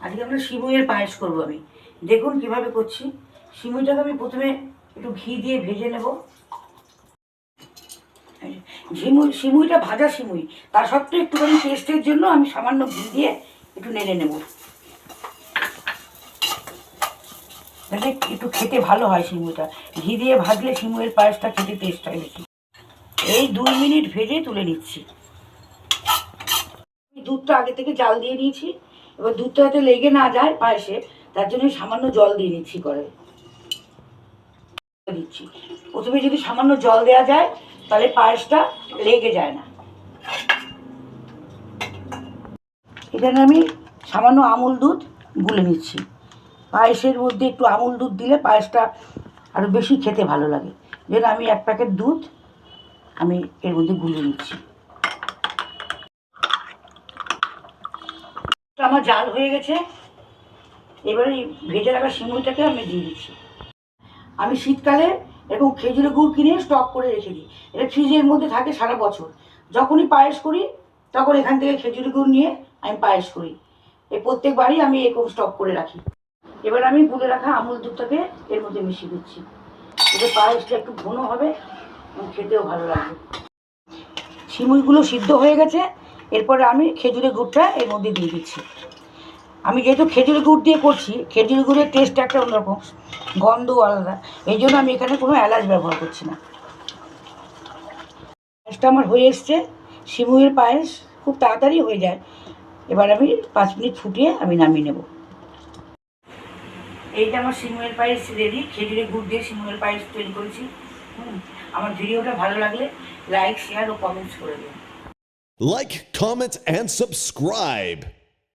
আজকে আমরা সিমুইয়ের পায়েস করবো। আমি দেখুন কিভাবে করছি। সিমুইটাকে আমি প্রথমে একটু ঘি দিয়ে ভেজে নেব। সিমুইটা ভাজা সিমুই, তার সত্ত্বেও একটুখানি টেস্টের জন্য আমি সামান্য ঘি দিয়ে একটু নেড়ে নেব, তাহলে একটু খেতে ভালো হয়। সিমুইটা ঘি দিয়ে ভাজলে সিমুইয়ের পায়েসটা খেতে টেস্ট হয় বেশি। এই 2 মিনিট ভেজে তুলে নিচ্ছি। দুধটা আগে থেকে জাল দিয়ে নিয়েছি। এবার দুধটা যাতে লেগে না যায় পায়েসে, তার জন্য সামান্য জল দিয়ে নিচ্ছি করে দিচ্ছি। প্রথমে যদি সামান্য জল দেওয়া যায় তাহলে পায়েসটা লেগে যায় না। এখানে আমি সামান্য আমুল দুধ গুলে নিচ্ছি। পায়েসের মধ্যে একটু আমুল দুধ দিলে পায়েসটা আরও বেশি খেতে ভালো লাগে। যেন আমি 1 প্যাকেট দুধ আমি এর মধ্যে গুলে নিচ্ছি। আমার জাল হয়ে গেছে। এবারে ভেজে রাখা সিমুইটাকে আমি দিয়ে দিচ্ছি। আমি শীতকালে এরকম খেজুরের গুড় কিনে স্টক করে রেখে দিই। এটা ফ্রিজের মধ্যে থাকে সারা বছর। যখনই পায়েস করি তখন এখান থেকে খেজুরের গুড় নিয়ে আমি পায়েস করি। এই প্রত্যেকবারই আমি এরকম স্টক করে রাখি। এবার আমি গুলে রাখা আমুল দুধটাকে এর মধ্যে মিশিয়ে দিচ্ছি। এতে পায়েসটা একটু ঘন হবে এবং খেতেও ভালো লাগবে। সিমুইগুলো সিদ্ধ হয়ে গেছে। এরপরে আমি খেজুরের গুড়টা এর মধ্যে দিয়ে দিচ্ছি। আমি যেহেতু খেজুরের গুড় দিয়ে করছি, খেজুরের গুড়ের টেস্ট একটা অন্যরকম, গন্ধ আলাদা। এই জন্য আমি এখানে কোনো এলাচ ব্যবহার করছি না। পায়েসটা আমার হয়ে এসছে। সিমুইয়ের পায়েস খুব তাড়াতাড়ি হয়ে যায়। এবার আমি 5 মিনিট ফুটিয়ে আমি নামিয়ে নেব। এইটা আমার সিমুইয়ের পায়েস রেডি। খেজুরের গুড় দিয়ে সিমুইয়ের পায়েস তৈরি করেছি। আমার ভিডিওটা ভালো লাগলে লাইক, শেয়ার ও কমেন্টস করে দিন। Like, comment, and subscribe.